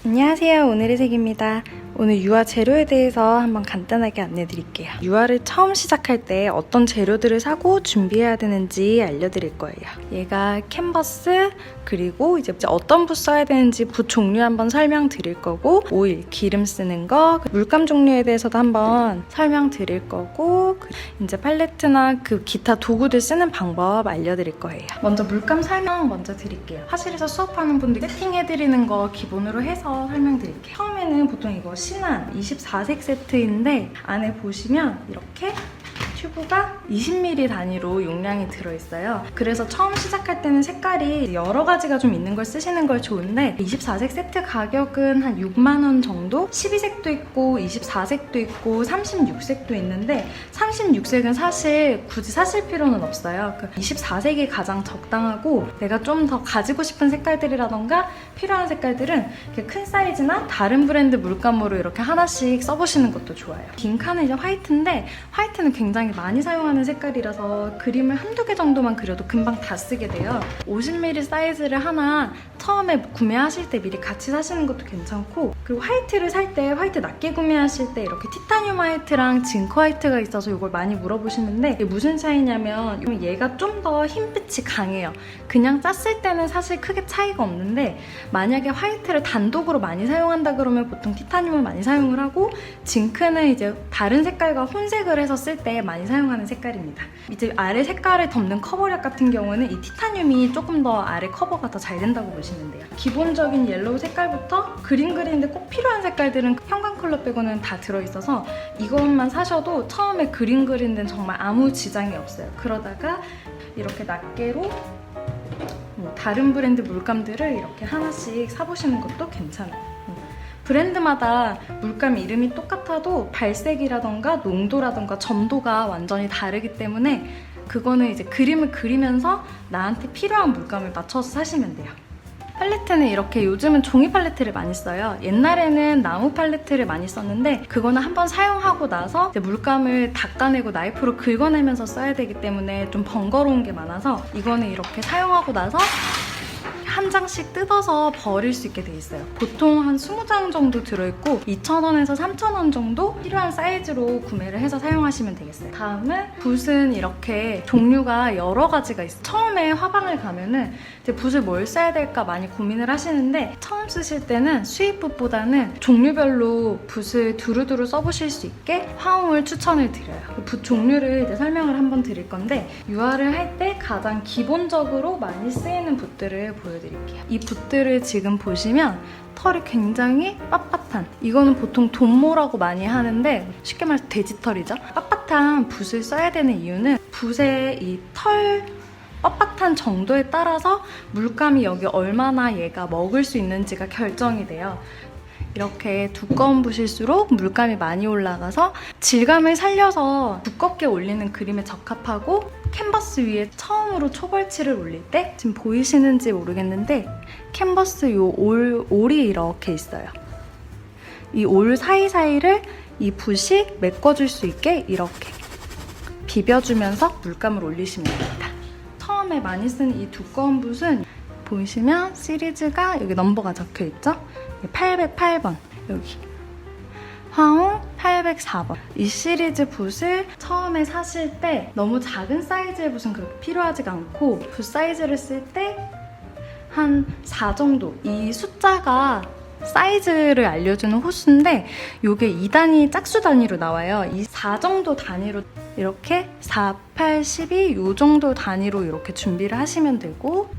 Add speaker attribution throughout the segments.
Speaker 1: 안녕하세요. 오늘의 색입니다. 오늘 유화 재료에 대해서 한번 간단하게 안내 드릴게요. 유화를 처음 시작할 때 어떤 재료들을 사고 준비해야 되는지 알려드릴 거예요. 얘가 캔버스, 그리고 이제 어떤 붓 써야 되는지 붓 종류 한번 설명드릴 거고, 오일, 기름 쓰는 거, 물감 종류에 대해서도 한번 설명드릴 거고, 이제 팔레트나 그 기타 도구들 쓰는 방법 알려드릴 거예요. 먼저 물감 설명 먼저 드릴게요. 화실에서 수업하는 분들 세팅해드리는 거 기본으로 해서 설명드릴게요. 처음에는 보통 이거 신한 24색 세트인데 안에 보시면 이렇게 튜브가 20ml 단위로 용량이 들어있어요. 그래서 처음 시작할 때는 색깔이 여러 가지가 좀 있는 걸 쓰시는 걸 좋은데 24색 세트 가격은 한 6만 원 정도? 12색도 있고 24색도 있고 36색도 있는데 36색은 사실 굳이 사실 필요는 없어요. 24색이 가장 적당하고 내가 좀 더 가지고 싶은 색깔들이라던가 필요한 색깔들은 이렇게 큰 사이즈나 다른 브랜드 물감으로 이렇게 하나씩 써보시는 것도 좋아요. 긴 칸은 이제 화이트인데 화이트는 굉장히 많이 사용하는 색깔이라서 그림을 한두 개 정도만 그려도 금방 다 쓰게 돼요. 50ml 사이즈를 하나 처음에 구매하실 때 미리 같이 사시는 것도 괜찮고, 그리고 화이트를 살 때 화이트 낮게 구매하실 때 이렇게 티타늄 화이트랑 징크 화이트가 있어서 이걸 많이 물어보시는데 이게 무슨 차이냐면 얘가 좀 더 흰빛이 강해요. 그냥 짰을 때는 사실 크게 차이가 없는데 만약에 화이트를 단독으로 많이 사용한다 그러면 보통 티타늄을 많이 사용을 하고, 징크는 이제 다른 색깔과 혼색을 해서 쓸 때 많이 사용하는 색깔입니다. 이제 아래 색깔을 덮는 커버력 같은 경우는 이 티타늄이 조금 더 아래 커버가 더 잘 된다고 보시면 돼요. 기본적인 옐로우 색깔부터 그린인데 꼭 필요한 색깔들은 형광 컬러 빼고는 다 들어있어서 이것만 사셔도 처음에 그린은 정말 아무 지장이 없어요. 그러다가 이렇게 낱개로 다른 브랜드 물감들을 이렇게 하나씩 사보시는 것도 괜찮아요. 브랜드마다 물감 이름이 똑같아도 발색이라던가 농도라던가 점도가 완전히 다르기 때문에 그거는 이제 그림을 그리면서 나한테 필요한 물감을 맞춰서 사시면 돼요. 팔레트는 이렇게 요즘은 종이 팔레트를 많이 써요. 옛날에는 나무 팔레트를 많이 썼는데 그거는 한번 사용하고 나서 이제 물감을 닦아내고 나이프로 긁어내면서 써야 되기 때문에 좀 번거로운 게 많아서 이거는 이렇게 사용하고 나서 한 장씩 뜯어서 버릴 수 있게 돼 있어요. 보통 한 20장 정도 들어있고 2,000원에서 3,000원 정도 필요한 사이즈로 구매를 해서 사용하시면 되겠어요. 다음은 붓은 이렇게 종류가 여러 가지가 있어요. 처음에 화방을 가면은 이제 붓을 뭘 써야 될까 많이 고민을 하시는데 처음 쓰실 때는 수입붓보다는 종류별로 붓을 두루두루 써보실 수 있게 화홍을 추천을 드려요. 붓 종류를 이제 설명을 한번 드릴 건데 유화를 할 때 가장 기본적으로 많이 쓰이는 붓들을 보여드릴게요. 이 붓들을 지금 보시면 털이 굉장히 빳빳한, 이거는 보통 돈모라고 많이 하는데 쉽게 말해서 돼지털이죠. 빳빳한 붓을 써야 되는 이유는 붓의 이 털 뻣뻣한 정도에 따라서 물감이 여기 얼마나 얘가 먹을 수 있는지가 결정이 돼요. 이렇게 두꺼운 붓일수록 물감이 많이 올라가서 질감을 살려서 두껍게 올리는 그림에 적합하고, 캔버스 위에 처음으로 초벌칠을 올릴 때 지금 보이시는지 모르겠는데 캔버스 요 올이 이렇게 있어요. 이 올 사이사이를 이 붓이 메꿔줄 수 있게 이렇게 비벼주면서 물감을 올리시면 됩니다. 처음에 많이 쓰는 이 두꺼운 붓은 보이시면 시리즈가 여기 넘버가 적혀있죠? 808번 여기 화홍 804번. 이 시리즈 붓을 처음에 사실 때 너무 작은 사이즈의 붓은 그렇게 필요하지가 않고 붓 사이즈를 쓸 때 한 4 정도, 이 숫자가 사이즈를 알려주는 호수인데 이게 2단위 짝수 단위로 나와요. 이 4 정도 단위로 이렇게 4, 8, 12 이 정도 단위로 이렇게 준비를 하시면 되고,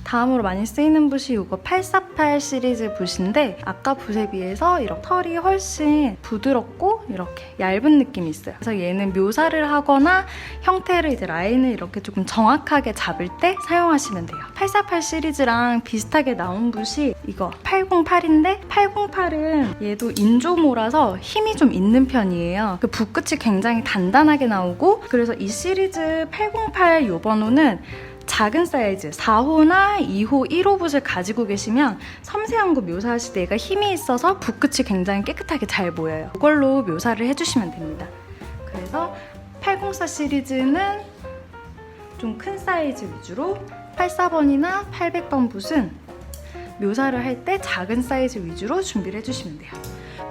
Speaker 1: 다음으로 많이 쓰이는 붓이 이거 848 시리즈 붓인데 아까 붓에 비해서 이렇게 털이 훨씬 부드럽고 이렇게 얇은 느낌이 있어요. 그래서 얘는 묘사를 하거나 형태를 이제 라인을 이렇게 조금 정확하게 잡을 때 사용하시면 돼요. 848 시리즈랑 비슷하게 나온 붓이 이거 808인데 808은 얘도 인조모라서 힘이 좀 있는 편이에요. 그 붓끝이 굉장히 단단하게 나오고, 그래서 이 시리즈 808 요 번호는 작은 사이즈 4호나 2호, 1호 붓을 가지고 계시면 섬세한 거 묘사하실 때 얘가 힘이 있어서 붓끝이 굉장히 깨끗하게 잘 보여요. 이걸로 묘사를 해주시면 됩니다. 그래서 804 시리즈는 좀 큰 사이즈 위주로, 84번이나 800번 붓은 묘사를 할 때 작은 사이즈 위주로 준비를 해주시면 돼요.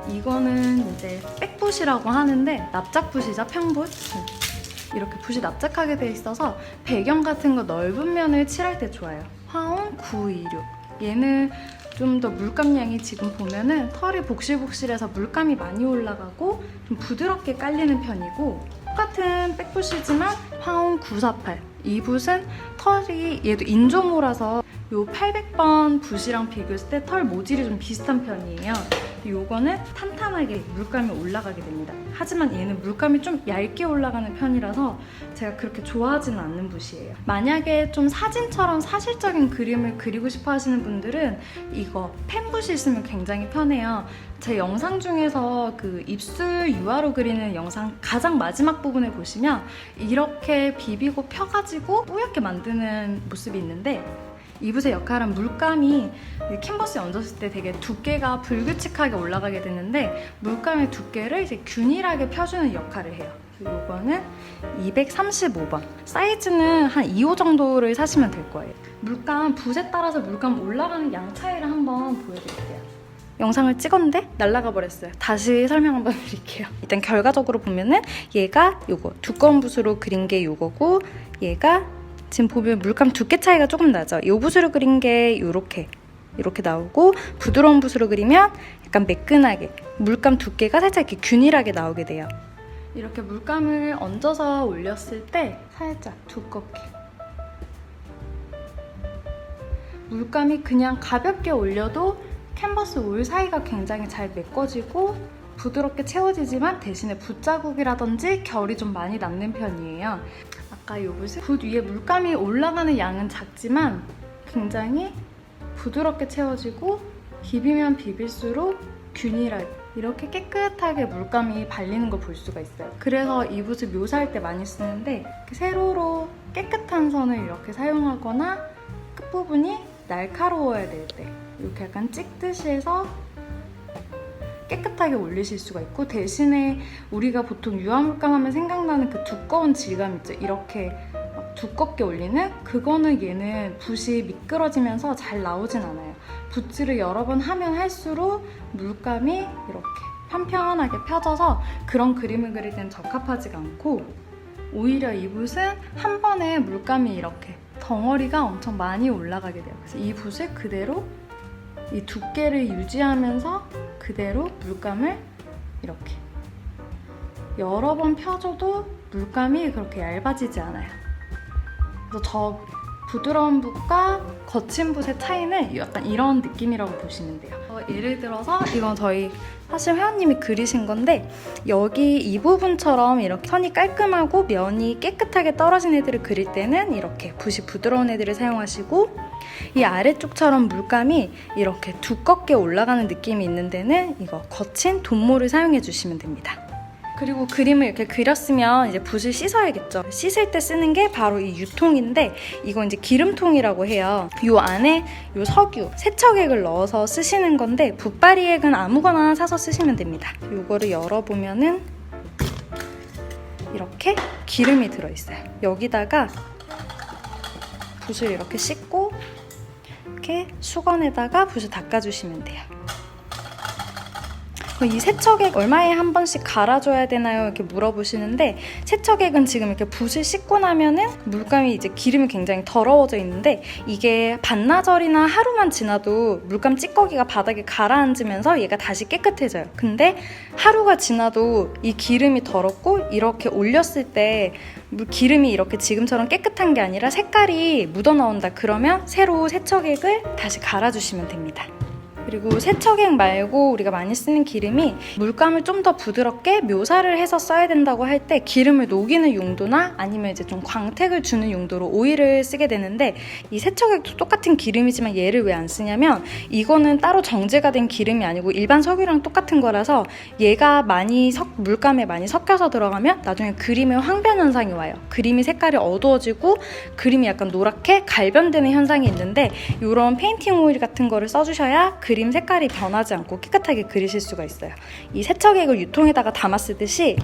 Speaker 1: 이거는 이제 백붓이라고 하는데 납작붓이죠, 평붓. 이렇게 붓이 납작하게 돼 있어서 배경 같은 거 넓은 면을 칠할 때 좋아요. 화온 926. 얘는 좀 더 물감량이 지금 보면은 털이 복실복실해서 물감이 많이 올라가고 좀 부드럽게 깔리는 편이고, 똑같은 백붓이지만 화온 948. 이 붓은 털이 얘도 인조모라서 요 800번 붓이랑 비교했을 때 털 모질이 좀 비슷한 편이에요. 요거는 탄탄하게 물감이 올라가게 됩니다. 하지만 얘는 물감이 좀 얇게 올라가는 편이라서 제가 그렇게 좋아하지는 않는 붓이에요. 만약에 좀 사진처럼 사실적인 그림을 그리고 싶어 하시는 분들은 이거 펜붓이 있으면 굉장히 편해요. 제 영상 중에서 그 입술 유화로 그리는 영상 가장 마지막 부분에 보시면 이렇게 비비고 펴가지고 뿌옇게 만드는 모습이 있는데, 이 붓의 역할은 물감이 캔버스에 얹었을 때 되게 두께가 불규칙하게 올라가게 되는데 물감의 두께를 이제 균일하게 펴주는 역할을 해요. 이거는 235번. 사이즈는 한 2호 정도를 사시면 될 거예요. 물감, 붓에 따라서 물감 올라가는 양 차이를 한번 보여드릴게요. 영상을 찍었는데 날아가 버렸어요. 다시 설명 한번 드릴게요. 일단 결과적으로 보면은 얘가 요거 두꺼운 붓으로 그린 게 요거고, 얘가 지금 보면 물감 두께 차이가 조금 나죠. 이 붓으로 그린 게 이렇게 나오고, 부드러운 붓으로 그리면 약간 매끈하게 물감 두께가 살짝 이렇게 균일하게 나오게 돼요. 이렇게 물감을 얹어서 올렸을 때 살짝 두껍게, 물감이 그냥 가볍게 올려도 캔버스 올 사이가 굉장히 잘 메꿔지고 부드럽게 채워지지만 대신에 붓자국이라든지 결이 좀 많이 남는 편이에요. 아까 이 붓은 붓 위에 물감이 올라가는 양은 작지만 굉장히 부드럽게 채워지고 비비면 비빌수록 균일하게 이렇게 깨끗하게 물감이 발리는 걸 볼 수가 있어요. 그래서 이 붓을 묘사할 때 많이 쓰는데, 세로로 깨끗한 선을 이렇게 사용하거나 끝부분이 날카로워야 될 때 이렇게 약간 찍듯이 해서 깨끗하게 올리실 수가 있고, 대신에 우리가 보통 유화물감 하면 생각나는 그 두꺼운 질감 있죠? 이렇게 막 두껍게 올리는? 그거는 얘는 붓이 미끄러지면서 잘 나오진 않아요. 붓질을 여러 번 하면 할수록 물감이 이렇게 편편하게 펴져서 그런 그림을 그릴 때는 적합하지가 않고, 오히려 이 붓은 한 번에 물감이 이렇게 덩어리가 엄청 많이 올라가게 돼요. 그래서 이 붓을 그대로 이 두께를 유지하면서 그대로 물감을 이렇게 여러 번 펴줘도 물감이 그렇게 얇아지지 않아요. 그래서 저 부드러운 붓과 거친 붓의 차이는 약간 이런 느낌이라고 보시면 돼요. 예를 들어서 이건 저희 사실 회원님이 그리신 건데, 여기 이 부분처럼 이렇게 선이 깔끔하고 면이 깨끗하게 떨어진 애들을 그릴 때는 이렇게 붓이 부드러운 애들을 사용하시고, 이 아래쪽처럼 물감이 이렇게 두껍게 올라가는 느낌이 있는 데는 이거 거친 돈모를 사용해 주시면 됩니다. 그리고 그림을 이렇게 그렸으면 이제 붓을 씻어야겠죠. 씻을 때 쓰는 게 바로 이 유통인데, 이건 이제 기름통이라고 해요. 요 안에 요 석유, 세척액을 넣어서 쓰시는 건데, 붓바리액은 아무거나 사서 쓰시면 됩니다. 요거를 열어보면은 이렇게 기름이 들어있어요. 여기다가 붓을 이렇게 씻고 이렇게 수건에다가 붓을 닦아주시면 돼요. 이 세척액 얼마에 한 번씩 갈아줘야 되나요? 이렇게 물어보시는데, 세척액은 지금 이렇게 붓을 씻고 나면은 물감이 이제 기름이 굉장히 더러워져 있는데, 이게 반나절이나 하루만 지나도 물감 찌꺼기가 바닥에 가라앉으면서 얘가 다시 깨끗해져요. 근데 하루가 지나도 이 기름이 더럽고 이렇게 올렸을 때 기름이 이렇게 지금처럼 깨끗한 게 아니라 색깔이 묻어나온다 그러면 새로 세척액을 다시 갈아주시면 됩니다. 그리고 세척액 말고 우리가 많이 쓰는 기름이 물감을 좀 더 부드럽게 묘사를 해서 써야 된다고 할 때 기름을 녹이는 용도나 아니면 이제 좀 광택을 주는 용도로 오일을 쓰게 되는데, 이 세척액도 똑같은 기름이지만 얘를 왜 안 쓰냐면, 이거는 따로 정제가 된 기름이 아니고 일반 석유랑 똑같은 거라서 얘가 물감에 많이 섞여서 들어가면 나중에 그림에 황변 현상이 와요. 그림이 색깔이 어두워지고 그림이 약간 노랗게 갈변되는 현상이 있는데, 이런 페인팅 오일 같은 거를 써주셔야 그림 색깔이 변하지 않고 깨끗하게 그리실 수가 있어요. 이 세척액을 유통에다가 담아 쓰듯이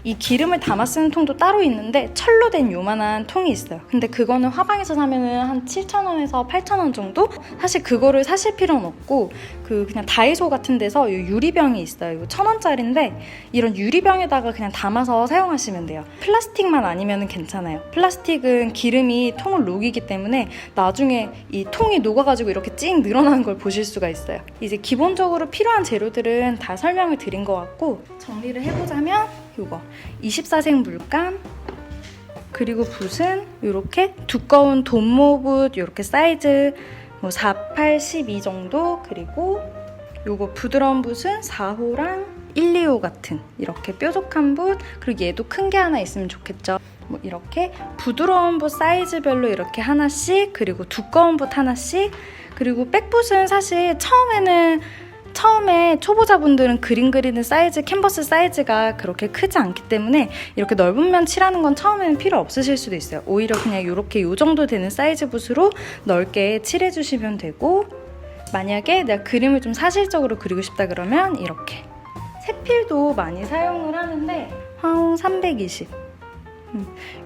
Speaker 1: 이 기름을 담아 쓰는 통도 따로 있는데 철로 된 요만한 통이 있어요. 근데 그거는 화방에서 사면은 한 7,000원에서 8,000원 정도? 사실 그거를 사실 필요는 없고 그냥 다이소 같은 데서 이 유리병이 있어요. 이거 1,000원짜리인데 이런 유리병에다가 그냥 담아서 사용하시면 돼요. 플라스틱만 아니면 괜찮아요. 플라스틱은 기름이 통을 녹이기 때문에 나중에 이 통이 녹아가지고 이렇게 찡 늘어나는 걸 보실 수가 있어요. 이제 기본적으로 필요한 재료들은 다 설명을 드린 것 같고 정리를 해보자면 이거 24색 물감, 그리고 붓은 이렇게 두꺼운 돈모붓 이렇게 사이즈 4, 8, 12 정도, 그리고 요거 부드러운 붓은 4호랑 1, 2호 같은 이렇게 뾰족한 붓, 그리고 얘도 큰 게 하나 있으면 좋겠죠. 이렇게 부드러운 붓 사이즈별로 이렇게 하나씩, 그리고 두꺼운 붓 하나씩, 그리고 백붓은 사실 처음에 초보자분들은 그림 그리는 사이즈, 캔버스 사이즈가 그렇게 크지 않기 때문에 이렇게 넓은 면 칠하는 건 처음에는 필요 없으실 수도 있어요. 오히려 그냥 이렇게 요 정도 되는 사이즈 붓으로 넓게 칠해주시면 되고, 만약에 내가 그림을 좀 사실적으로 그리고 싶다 그러면 이렇게 색필도 많이 사용을 하는데 화홍 320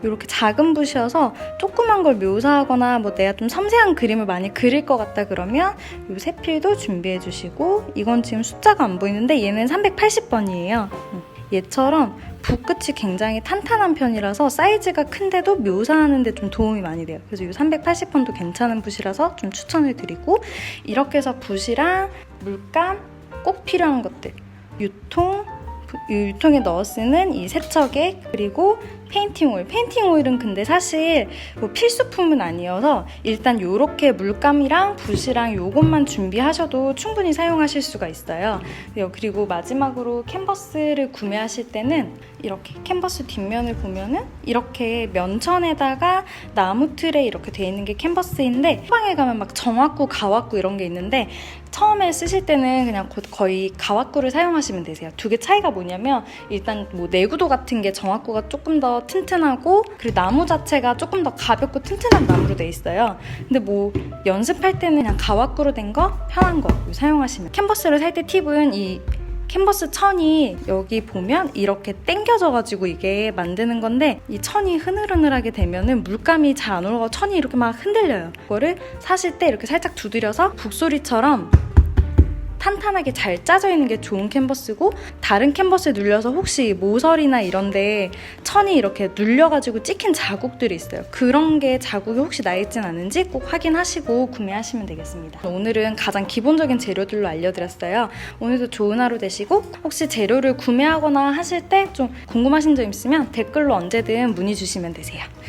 Speaker 1: 이렇게 작은 붓이어서 조그만 걸 묘사하거나 내가 좀 섬세한 그림을 많이 그릴 것 같다 그러면 이 색필도 준비해 주시고, 이건 지금 숫자가 안 보이는데 얘는 380번이에요. 얘처럼 붓 끝이 굉장히 탄탄한 편이라서 사이즈가 큰데도 묘사하는 데 좀 도움이 많이 돼요. 그래서 이 380번도 괜찮은 붓이라서 좀 추천을 드리고, 이렇게 해서 붓이랑 물감, 꼭 필요한 것들, 유통에 넣어 쓰는 이 세척액, 그리고 페인팅 오일. 페인팅 오일은 근데 사실 필수품은 아니어서 일단 요렇게 물감이랑 붓이랑 요것만 준비하셔도 충분히 사용하실 수가 있어요. 그리고 마지막으로 캔버스를 구매하실 때는 이렇게 캔버스 뒷면을 보면은 이렇게 면천에다가 나무 틀에 이렇게 돼 있는 게 캔버스인데, 후방에 가면 막 정화구, 가와구 이런 게 있는데 처음에 쓰실 때는 그냥 거의 가와구를 사용하시면 되세요. 두 개 차이가 뭐냐면 일단 내구도 같은 게 정화구가 조금 더 튼튼하고, 그리고 나무 자체가 조금 더 가볍고 튼튼한 나무로 돼 있어요. 근데 연습할 때는 그냥 가와구로 된 거, 편한 거 사용하시면. 캔버스를 살 때 팁은 이 캔버스 천이 여기 보면 이렇게 당겨져가지고 이게 만드는 건데, 이 천이 흐늘흐늘하게 되면은 물감이 잘 안 올라가고 천이 이렇게 막 흔들려요. 그거를 사실 때 이렇게 살짝 두드려서 북소리처럼 탄탄하게 잘 짜져 있는 게 좋은 캔버스고, 다른 캔버스에 눌려서 혹시 모서리나 이런데 천이 이렇게 눌려가지고 찍힌 자국들이 있어요. 그런 게 자국이 혹시 나 있진 않은지 꼭 확인하시고 구매하시면 되겠습니다. 오늘은 가장 기본적인 재료들로 알려드렸어요. 오늘도 좋은 하루 되시고, 혹시 재료를 구매하거나 하실 때 좀 궁금하신 점 있으면 댓글로 언제든 문의 주시면 되세요.